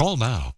Call now.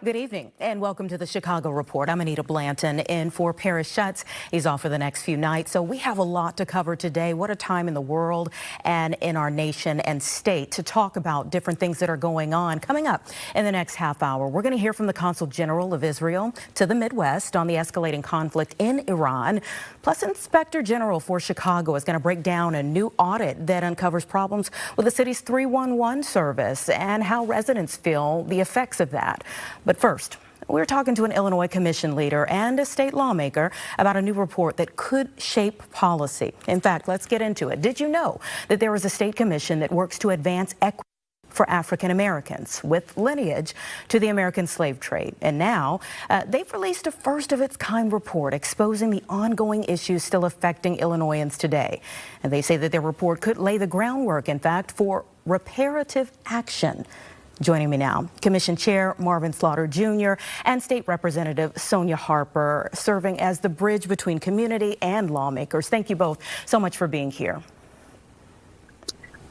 Good evening and welcome to the Chicago Report. I'm Anita Blanton in for Paris Schutz. He's off for the next few nights. So we have a lot to cover today. What a time in the world and in our nation and state to talk about different things that are going on. Coming up in the next half hour, we're going to hear from the Consul General of Israel to the Midwest on the escalating conflict in Iran. Plus, Inspector General for Chicago is going to break down a new audit that uncovers problems with the city's 311 service and how residents feel the effects of that. But first, we're talking to an Illinois commission leader and a state lawmaker about a new report that could shape policy. In fact, let's get into it. Did you know that there is a state commission that works to advance equity for African Americans with lineage to the American slave trade? And now they've released a first of its kind report exposing the ongoing issues still affecting Illinoisans today. And they say that their report could lay the groundwork, in fact, for reparative action. Joining me now, Commission Chair Marvin Slaughter Jr. and State Representative Sonia Harper, serving as the bridge between community and lawmakers. Thank you both so much for being here.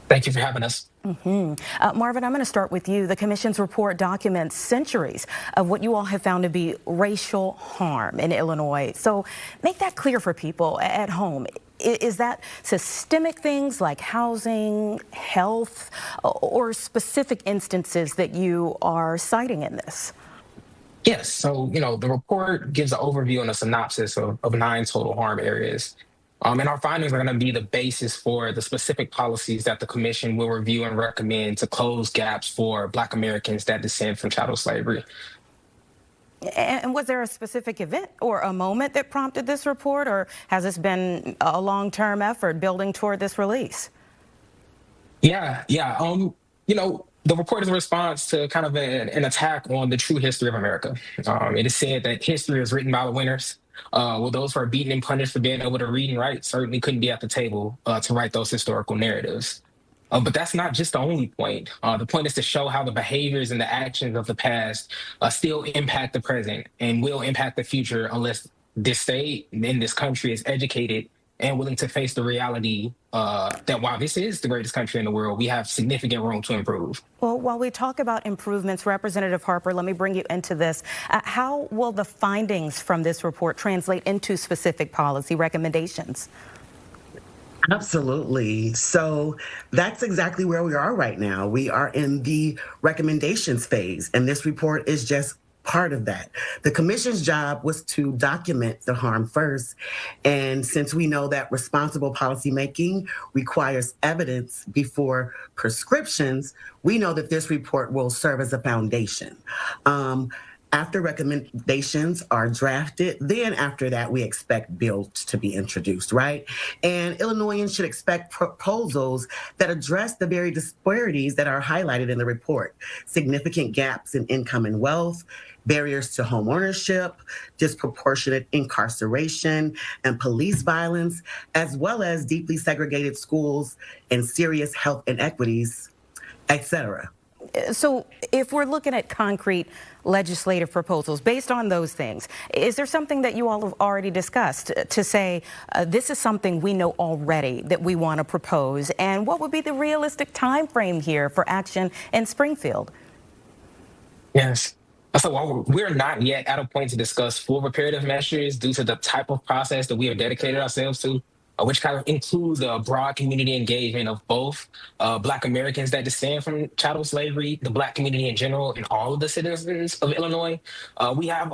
Thank you for having us. Marvin, I'm going to start with you. The Commission's report documents centuries of what you all have found to be racial harm in Illinois. So make that clear for people at home. Is that systemic things like housing, health, or specific instances that you are citing in this? Yes, so, the report gives an overview and a synopsis of 9 total harm areas. And our findings are going to be the basis for the specific policies that the Commission will review and recommend to close gaps for Black Americans that descend from chattel slavery. And was there a specific event or a moment that prompted this report, or has this been a long-term effort building toward this release? Yeah. The report is a response to kind of an attack on the true history of America. It is said that history is written by the winners. Well, those who are beaten and punished for being able to read and write certainly couldn't be at the table to write those historical narratives. But that's not just the only point. The point is to show how the behaviors and the actions of the past still impact the present and will impact the future unless this state in this country is educated and willing to face the reality that while this is the greatest country in the world, we have significant room to improve. Well, while we talk about improvements, Representative Harper, let me bring you into this. How will the findings from this report translate into specific policy recommendations? Absolutely. So that's exactly where we are right now. We are in the recommendations phase, and this report is just part of that. The commission's job was to document the harm first. And since we know that responsible policymaking requires evidence before prescriptions, we know that this report will serve as a foundation. After recommendations are drafted, then after that, we expect bills to be introduced, right? And Illinoisans should expect proposals that address the very disparities that are highlighted in the report: significant gaps in income and wealth, barriers to home ownership, disproportionate incarceration and police violence, as well as deeply segregated schools and serious health inequities, et cetera. So if we're looking at concrete legislative proposals based on those things, is there something that you all have already discussed to say this is something we know already that we want to propose? And what would be the realistic time frame here for action in Springfield? Yes. So while we're not yet at a point to discuss full reparative measures due to the type of process that we have dedicated ourselves to, which kind of includes a broad community engagement of both Black Americans that descend from chattel slavery, the Black community in general, and all of the citizens of Illinois. We have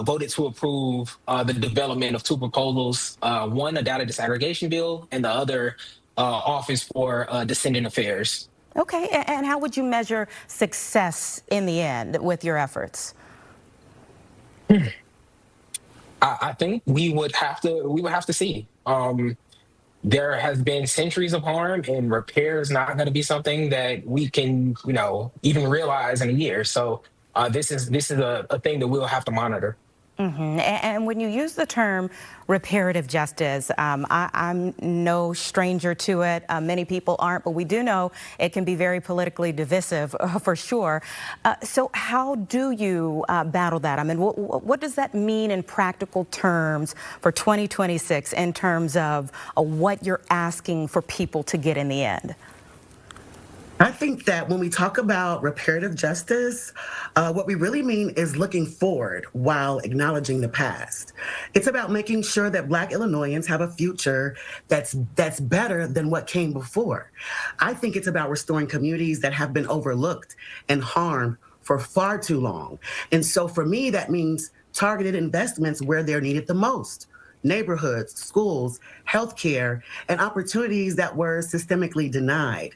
voted to approve the development of 2 proposals, one a data disaggregation bill and the other Office for Descendant Affairs. Okay, and how would you measure success in the end with your efforts? I think we would have to see. There has been centuries of harm, and repair is not going to be something that we can, even realize in a year. So this is a thing that we'll have to monitor. And when you use the term reparative justice, I'm no stranger to it. Many people aren't, but we do know it can be very politically divisive for sure. So how do you battle that? I mean, what does that mean in practical terms for 2026 in terms of what you're asking for people to get in the end? I think that when we talk about reparative justice, what we really mean is looking forward while acknowledging the past. It's about making sure that Black Illinoisans have a future that's better than what came before. I think it's about restoring communities that have been overlooked and harmed for far too long. And so for me, that means targeted investments where they're needed the most. Neighborhoods, schools, healthcare, and opportunities that were systemically denied.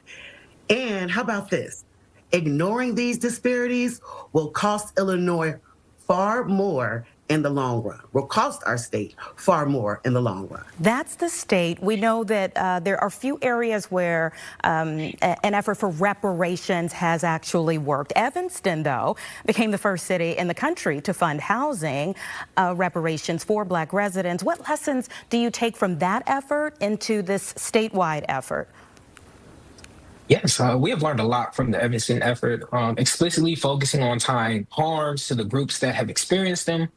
And how about this? Ignoring these disparities will cost Illinois far more in the long run, will cost our state far more in the long run. That's the state. We know that there are few areas where an effort for reparations has actually worked. Evanston, though, became the first city in the country to fund housing reparations for Black residents. What lessons do you take from that effort into this statewide effort? Yes, we have learned a lot from the Evanston effort, explicitly focusing on tying harms to the groups that have experienced them.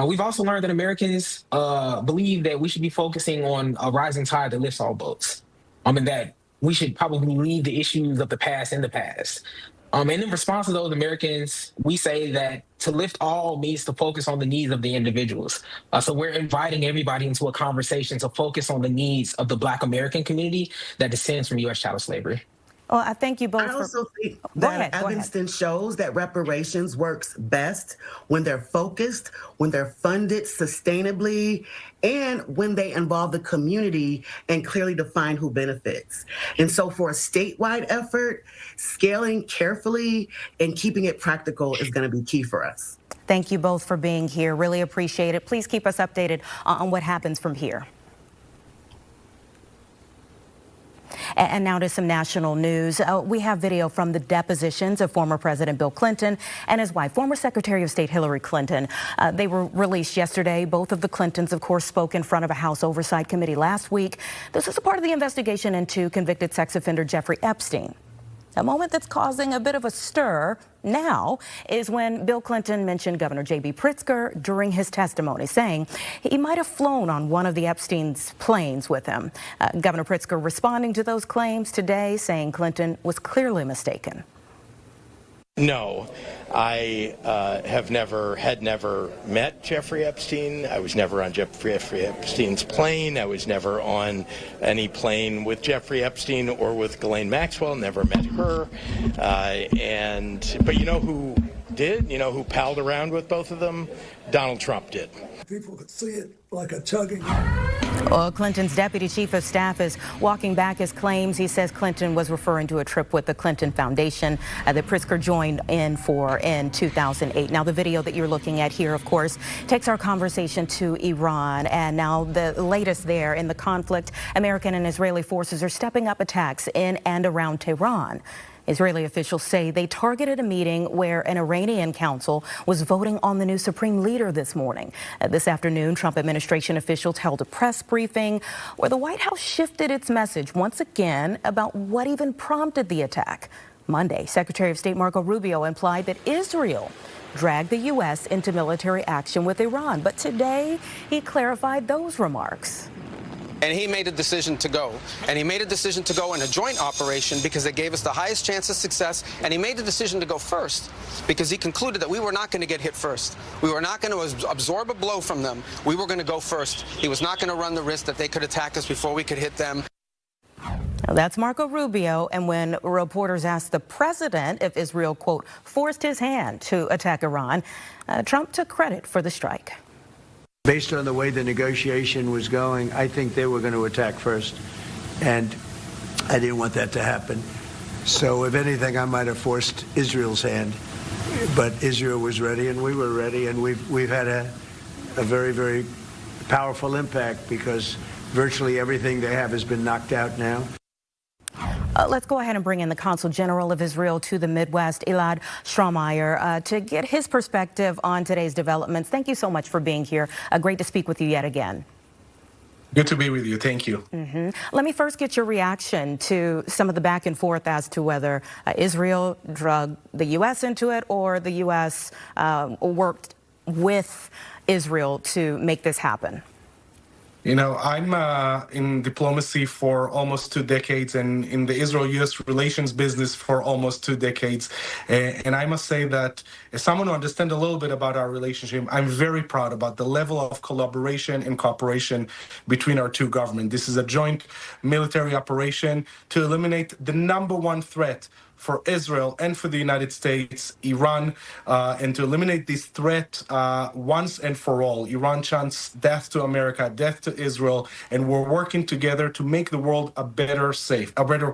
We've also learned that Americans believe that we should be focusing on a rising tide that lifts all boats, and that we should probably leave the issues of the past in the past. And in response to those Americans, we say that to lift all means to focus on the needs of the individuals. So we're inviting everybody into a conversation to focus on the needs of the Black American community that descends from U.S. chattel slavery. Well, I thank you both. I also think that Evanston shows that reparations works best when they're focused, when they're funded sustainably, and when they involve the community and clearly define who benefits. And so for a statewide effort, scaling carefully and keeping it practical is going to be key for us. Thank you both for being here. Really appreciate it. Please keep us updated on what happens from here. And now to some national news. We have video from the depositions of former President Bill Clinton and his wife, former Secretary of State Hillary Clinton. They were released yesterday. Both of the Clintons, of course, spoke in front of a House Oversight Committee last week. This is a part of the investigation into convicted sex offender Jeffrey Epstein. A moment that's causing a bit of a stir now is when Bill Clinton mentioned Governor J.B. Pritzker during his testimony, saying he might have flown on one of the Epstein's planes with him. Governor Pritzker responding to those claims today, saying Clinton was clearly mistaken. No, I had never met Jeffrey Epstein. I was never on Jeffrey Epstein's plane. I was never on any plane with Jeffrey Epstein or with Ghislaine Maxwell. Never met her. But you know who did? You know who palled around with both of them? Donald Trump did. People could see it like a tugging. Well, Clinton's deputy chief of staff is walking back his claims. He says Clinton was referring to a trip with the Clinton Foundation that Pritzker joined in for in 2008. Now, the video that you're looking at here, of course, takes our conversation to Iran. And now the latest there in the conflict, American and Israeli forces are stepping up attacks in and around Tehran. Israeli officials say they targeted a meeting where an Iranian council was voting on the new supreme leader this morning. This afternoon, Trump administration officials held a press briefing where the White House shifted its message once again about what even prompted the attack. Monday, Secretary of State Marco Rubio implied that Israel dragged the U.S. into military action with Iran. But today, he clarified those remarks. And he made a decision to go. And he made a decision to go in a joint operation because it gave us the highest chance of success. And he made the decision to go first because he concluded that we were not going to get hit first. We were not going to absorb a blow from them. We were going to go first. He was not going to run the risk that they could attack us before we could hit them. Now, that's Marco Rubio. And when reporters asked the president if Israel, quote, forced his hand to attack Iran, Trump took credit for the strike. Based on the way the negotiation was going, I think they were going to attack first, and I didn't want that to happen. So if anything, I might have forced Israel's hand, but Israel was ready and we were ready, and we've had a very, very powerful impact because virtually everything they have has been knocked out now. Let's go ahead and bring in the Consul General of Israel to the Midwest, Elad Strohmeyer, to get his perspective on today's developments. Thank you so much for being here. Great to speak with you yet again. Good to be with you. Thank you. Let me first get your reaction to some of the back and forth as to whether Israel drug the U.S. into it or the U.S. Worked with Israel to make this happen. You know, I'm in diplomacy for almost 2 decades and in the Israel-U.S. relations business for almost 2 decades. And I must say that as someone who understands a little bit about our relationship, I'm very proud about the level of collaboration and cooperation between our two governments. This is a joint military operation to eliminate the #1 threat for Israel and for the United States, Iran, and to eliminate this threat once and for all. Iran chants death to America, death to Israel, and we're working together to make the world a better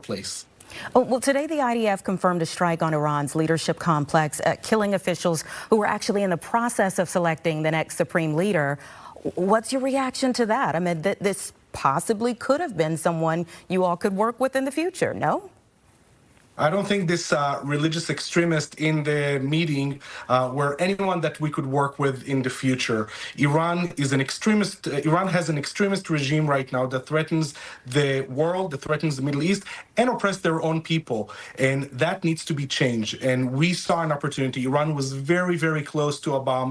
place. Oh, well, today the IDF confirmed a strike on Iran's leadership complex, killing officials who were actually in the process of selecting the next supreme leader. What's your reaction to that? I mean, this possibly could have been someone you all could work with in the future, no? I don't think this religious extremist in the meeting were anyone that we could work with in the future. Iran is an extremist. Iran has an extremist regime right now that threatens the world, that threatens the Middle East, and oppress their own people. And that needs to be changed. And we saw an opportunity. Iran was very, very close to a bomb.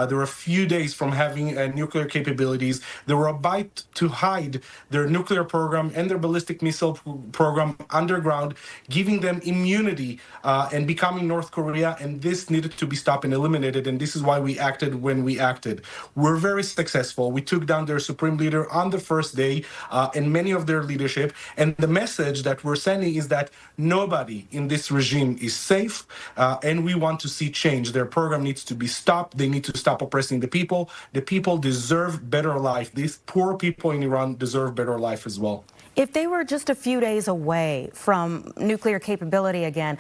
They were a few days from having nuclear capabilities. They were about to hide their nuclear program and their ballistic missile program underground, giving them immunity and becoming North Korea, and this needed to be stopped and eliminated, and this is why we acted when we acted. We're very successful. We took down their supreme leader on the first day and many of their leadership, and the message that we're sending is that nobody in this regime is safe, and we want to see change. Their program needs to be stopped. They need to stop oppressing the people. The people deserve better life. These poor people in Iran deserve better life as well. If they were just a few days away from nuclear capability again,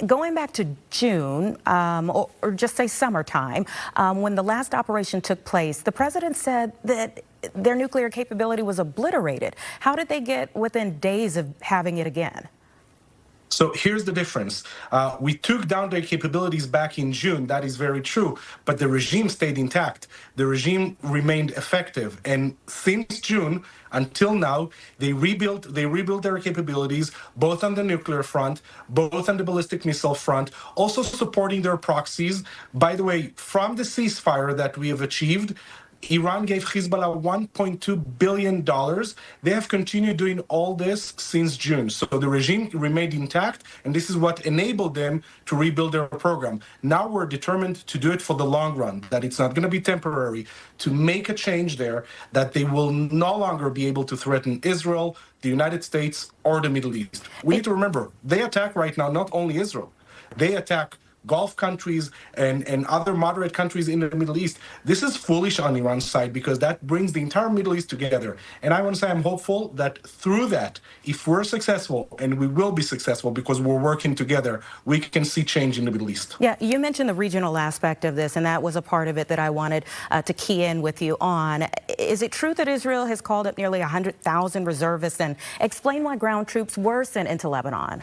going back to June, or just say summertime, when the last operation took place, the president said that their nuclear capability was obliterated. How did they get within days of having it again? So here's the difference. We took down their capabilities back in June. That is very true. But the regime stayed intact. The regime remained effective. And since June until now, they rebuilt their capabilities, both on the nuclear front, both on the ballistic missile front, also supporting their proxies. By the way, from the ceasefire that we have achieved, Iran gave Hezbollah $1.2 billion. They have continued doing all this since June. So the regime remained intact, and this is what enabled them to rebuild their program. Now we're determined to do it for the long run, that it's not going to be temporary, to make a change there, that they will no longer be able to threaten Israel, the United States, or the Middle East. We need to remember, they attack right now not only Israel, they attack Gulf countries and other moderate countries in the Middle East. This is foolish on Iran's side because that brings the entire Middle East together. And I want to say I'm hopeful that through that, if we're successful, and we will be successful because we're working together, we can see change in the Middle East. Yeah, you mentioned the regional aspect of this, and that was a part of it that I wanted to key in with you on. Is it true that Israel has called up nearly 100,000 reservists, and explain why ground troops were sent into Lebanon?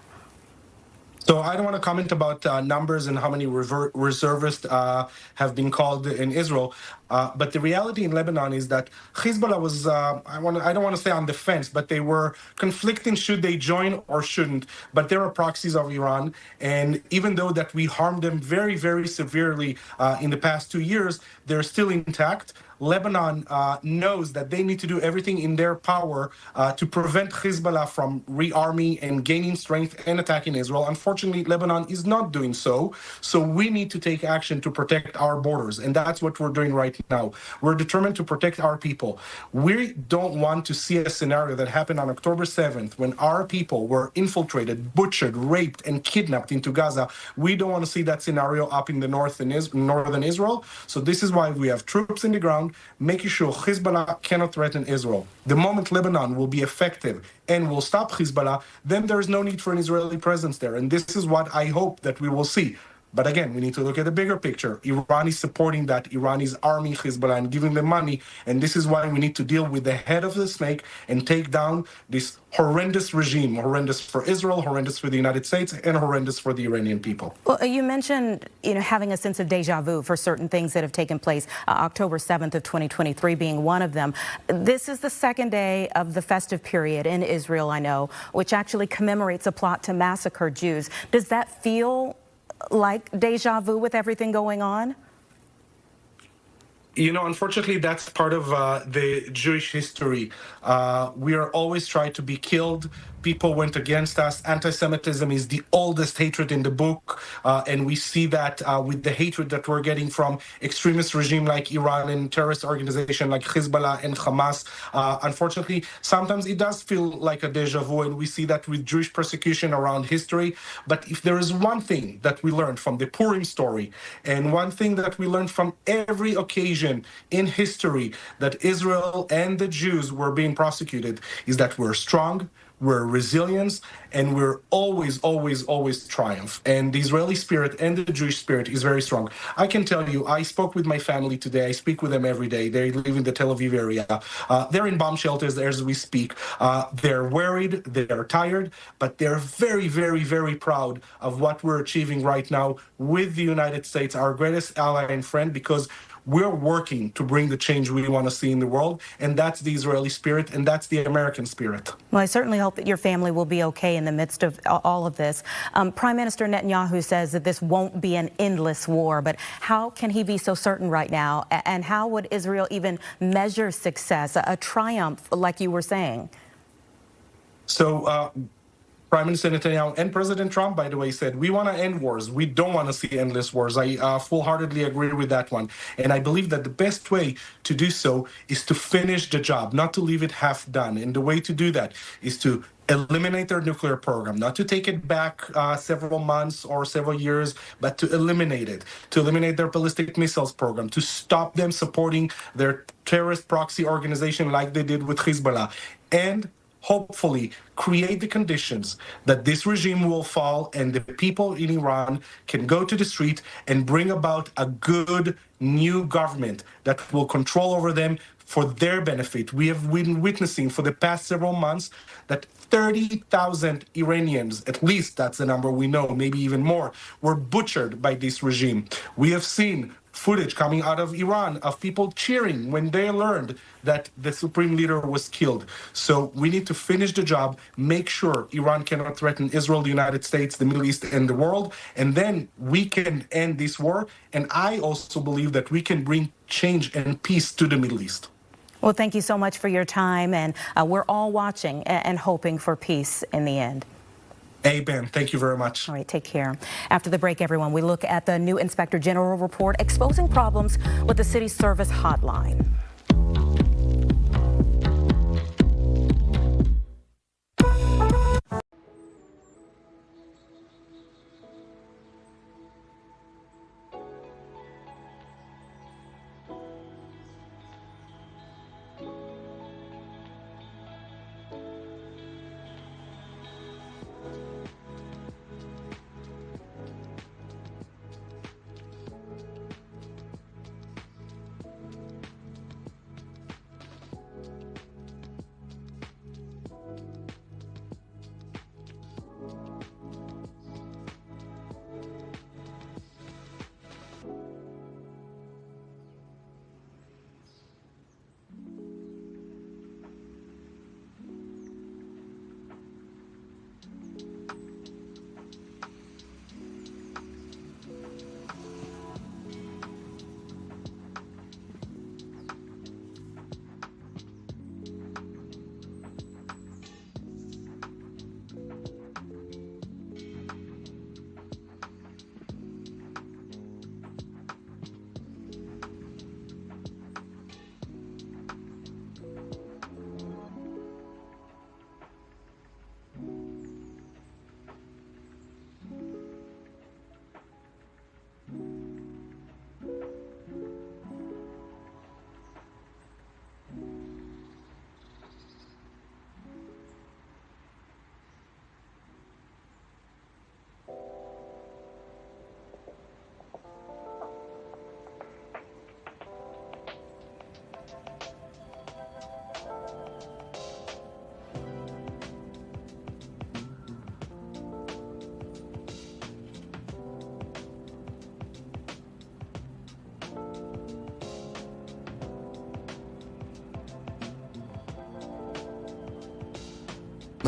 So I don't want to comment about numbers and how many reservists have been called in Israel. But the reality in Lebanon is that Hezbollah was, I don't want to say on the fence, but they were conflicting should they join or shouldn't. But they are proxies of Iran. And even though that we harmed them very, very severely in the past 2 years, they're still intact. Lebanon knows that they need to do everything in their power to prevent Hezbollah from rearming and gaining strength and attacking Israel. Unfortunately, Lebanon is not doing so. So we need to take action to protect our borders. And that's what we're doing right now. We're determined to protect our people. We don't want to see a scenario that happened on October 7th when our people were infiltrated, butchered, raped, and kidnapped into Gaza. We don't want to see that scenario up in the northern Israel. So this is why we have troops in the ground, making sure Hezbollah cannot threaten Israel. The moment Lebanon will be effective and will stop Hezbollah, then there is no need for an Israeli presence there. And this is what I hope that we will see. But again, we need to look at the bigger picture. Iran is supporting that. Iran is arming Hezbollah and giving them money. And this is why we need to deal with the head of the snake and take down this horrendous regime, horrendous for Israel, horrendous for the United States, and horrendous for the Iranian people. Well, you mentioned, having a sense of deja vu for certain things that have taken place, October 7th of 2023 being one of them. This is the second day of the festive period in Israel, I know, which actually commemorates a plot to massacre Jews. Does that feel like deja vu with everything going on? Unfortunately, that's part of the Jewish history. We are always trying to be killed. People went against us. Anti-Semitism is the oldest hatred in the book, and we see that with the hatred that we're getting from extremist regime like Iran and terrorist organization like Hezbollah and Hamas. Unfortunately, sometimes it does feel like a deja vu, and we see that with Jewish persecution around history. But if there is one thing that we learned from the Purim story, and one thing that we learned from every occasion in history that Israel and the Jews were being prosecuted, is that we're strong, we're resilient, and we're always, always, always triumph. And the Israeli spirit and the Jewish spirit is very strong. I can tell you, I spoke with my family today. I speak with them every day. They live in the Tel Aviv area. They're in bomb shelters as we speak. They're worried, they're tired, but they're very, very, very proud of what we're achieving right now with the United States, our greatest ally and friend, because we're working to bring the change we want to see in the world, and that's the Israeli spirit, and that's the American spirit. Well, I certainly hope that your family will be okay in the midst of all of this. Prime Minister Netanyahu says that this won't be an endless war, but how can he be so certain right now? And how would Israel even measure success, a triumph, like you were saying? So, Prime Minister Netanyahu and President Trump, by the way, said, we want to end wars. We don't want to see endless wars. I full-heartedly agree with that one. And I believe that the best way to do so is to finish the job, not to leave it half done. And the way to do that is to eliminate their nuclear program, not to take it back several months or several years, but to eliminate it, to eliminate their ballistic missiles program, to stop them supporting their terrorist proxy organization like they did with Hezbollah, and hopefully create the conditions that this regime will fall and the people in Iran can go to the street and bring about a good new government that will control over them for their benefit. We have been witnessing for the past several months that 30,000 Iranians, at least that's the number we know, maybe even more, were butchered by this regime. We have seen footage coming out of Iran of people cheering when they learned that the supreme leader was killed. So we need to finish the job, make sure Iran cannot threaten Israel, the United States, the Middle East, and the world, and then we can end this war. And I also believe that we can bring change and peace to the Middle East. Well, thank you so much for your time, and we're all watching and hoping for peace in the end. Amen. Thank you very much. All right, take care. After the break, everyone, we look at the new Inspector General report exposing problems with the city service hotline.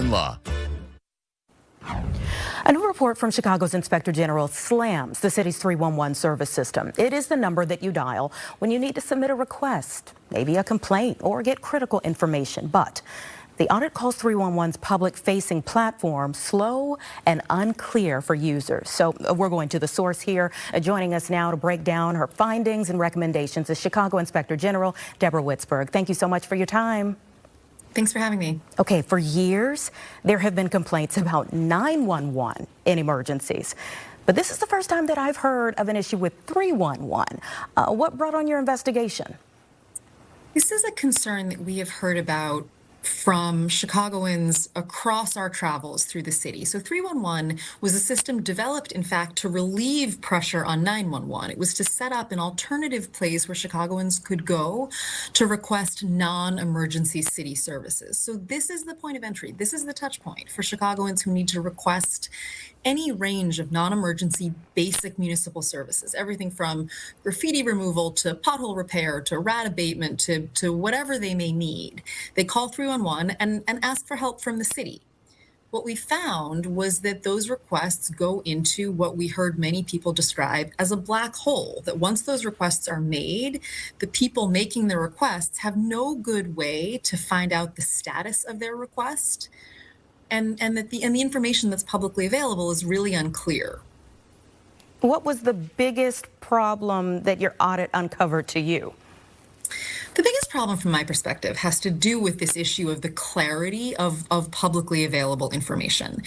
Law. A new report from Chicago's Inspector General slams the city's 311 service system. It is the number that you dial when you need to submit a request, maybe a complaint, or get critical information. But the audit calls 311's public-facing platform slow and unclear for users. So we're going to the source here. Joining us now to break down her findings and recommendations is Chicago Inspector General Deborah Witzberg. Thank you so much for your time. Thanks for having me. Okay, for years, there have been complaints about 911 in emergencies. But this is the first time that I've heard of an issue with 311. What brought on your investigation? This is a concern that we have heard about from Chicagoans across our travels through the city. So 311 was a system developed, in fact, to relieve pressure on 911. It was to set up an alternative place where Chicagoans could go to request non-emergency city services. So this is the point of entry. This is the touch point for Chicagoans who need to request any range of non-emergency basic municipal services, everything from graffiti removal to pothole repair to rat abatement to whatever they may need. They call 311 and ask for help from the city. What we found was that those requests go into what we heard many people describe as a black hole, that once those requests are made, the people making the requests have no good way to find out the status of their request. And the information that's publicly available is really unclear. What was the biggest problem that your audit uncovered to you? The biggest problem from my perspective has to do with this issue of the clarity of publicly available information.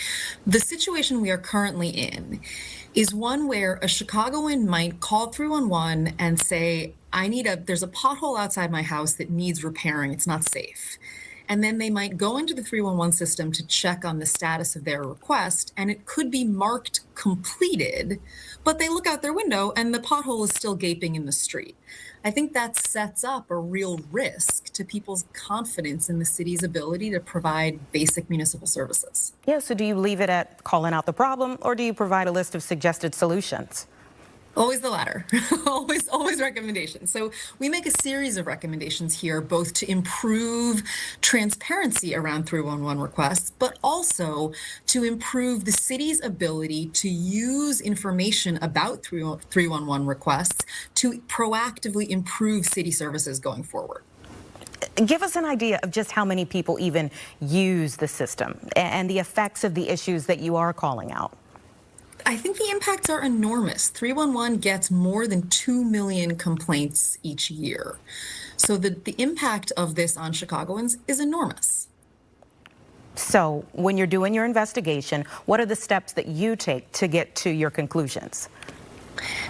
The situation we are currently in is one where a Chicagoan might call 311 and say, there's a pothole outside my house that needs repairing, it's not safe. And then they might go into the 311 system to check on the status of their request, and it could be marked completed, but they look out their window and the pothole is still gaping in the street. I think that sets up a real risk to people's confidence in the city's ability to provide basic municipal services. Yeah, so do you leave it at calling out the problem, or do you provide a list of suggested solutions? Always the latter. always recommendations. So we make a series of recommendations here, both to improve transparency around 311 requests, but also to improve the city's ability to use information about 311 requests to proactively improve city services going forward. Give us an idea of just how many people even use the system and the effects of the issues that you are calling out. I think the impacts are enormous. 311 gets more than 2 million complaints each year. So the impact of this on Chicagoans is enormous. So when you're doing your investigation, what are the steps that you take to get to your conclusions?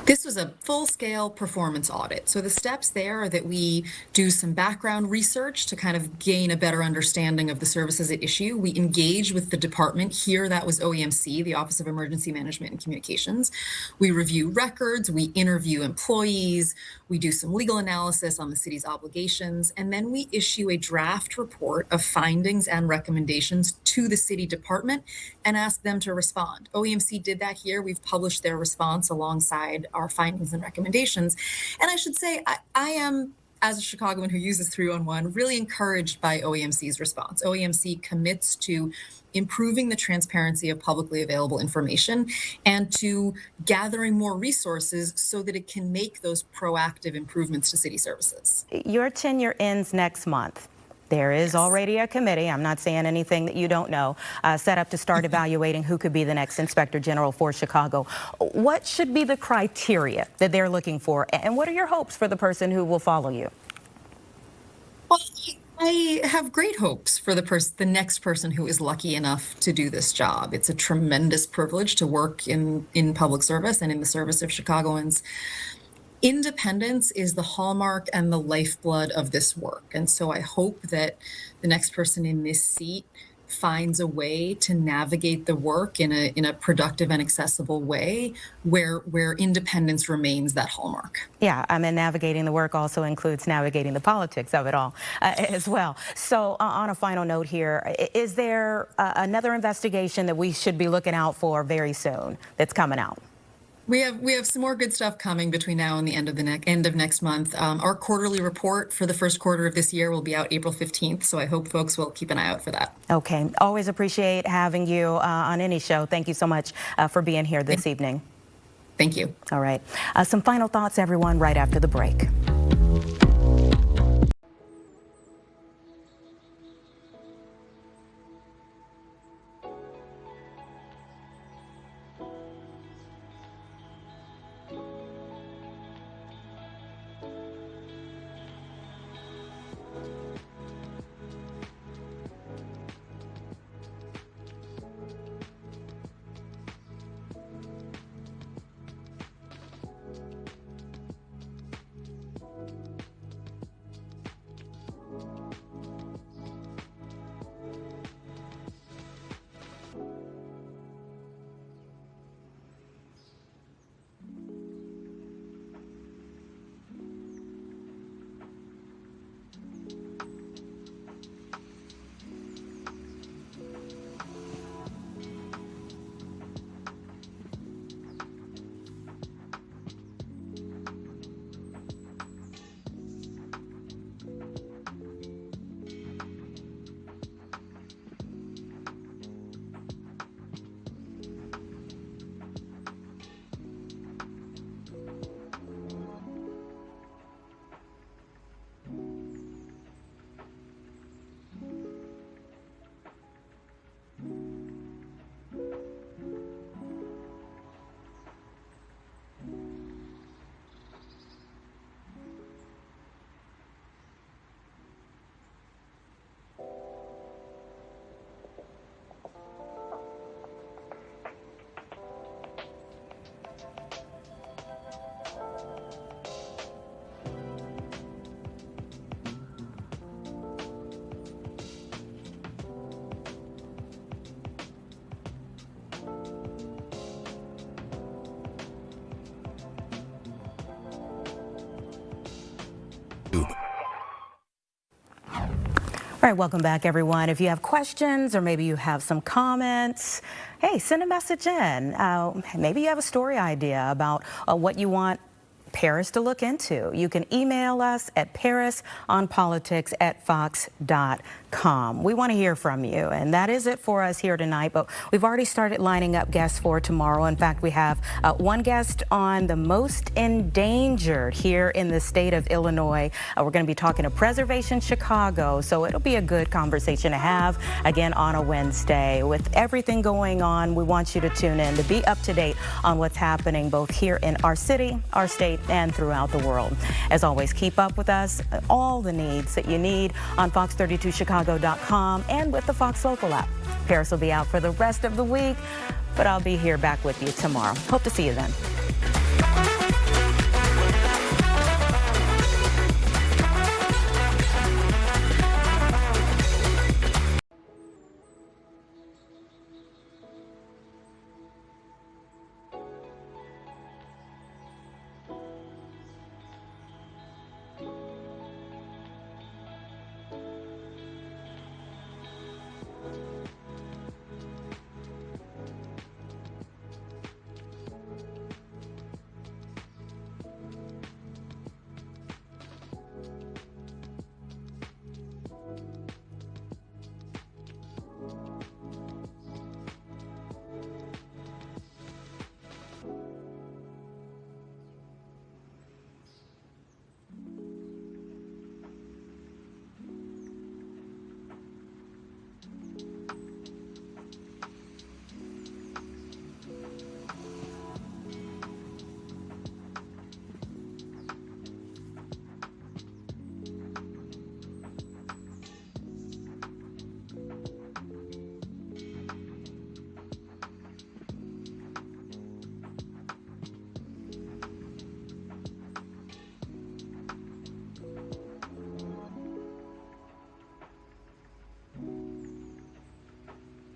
This was a full-scale performance audit. So the steps there are that we do some background research to kind of gain a better understanding of the services at issue. We engage with the department. Here, that was OEMC, the Office of Emergency Management and Communications. We review records, we interview employees, we do some legal analysis on the city's obligations, and then we issue a draft report of findings and recommendations to the city department and ask them to respond. OEMC did that here. We've published their response alongside our findings and recommendations. And I should say, I am, as a Chicagoan who uses 311, really encouraged by OEMC's response. OEMC commits to improving the transparency of publicly available information and to gathering more resources so that it can make those proactive improvements to city services. Your tenure ends next month. There is already a committee, I'm not saying anything that you don't know, set up to start evaluating who could be the next Inspector General for Chicago. What should be the criteria that they're looking for, and what are your hopes for the person who will follow you? Well, I have great hopes for the next person who is lucky enough to do this job. It's a tremendous privilege to work in public service and in the service of Chicagoans. Independence is the hallmark and the lifeblood of this work. And so I hope that the next person in this seat finds a way to navigate the work in a productive and accessible way where independence remains that hallmark. Yeah, I mean, navigating the work also includes navigating the politics of it all as well. So on a final note here, is there another investigation that we should be looking out for very soon that's coming out? We have some more good stuff coming between now and the end of next month. Our quarterly report for the first quarter of this year will be out April 15th, so I hope folks will keep an eye out for that. Okay. Always appreciate having you on any show. Thank you so much for being here this evening. Thank you. All right. Some final thoughts, everyone, right after the break. All right, welcome back, everyone. If you have questions or maybe you have some comments, hey, send a message in. Maybe you have a story idea about what you want Paris to look into. You can email us at parisonpolitics@fox.com. We want to hear from you, and that is it for us here tonight, but we've already started lining up guests for tomorrow. In fact, we have one guest on the most endangered here in the state of Illinois. We're going to be talking to Preservation Chicago, so it'll be a good conversation to have again on a Wednesday. With everything going on, we want you to tune in to be up to date on what's happening both here in our city, our state, and throughout the world. As always, keep up with us, all the needs that you need on fox32chicago.com and with the Fox Local app. Paris will be out for the rest of the week, but I'll be here back with you tomorrow. Hope to see you then.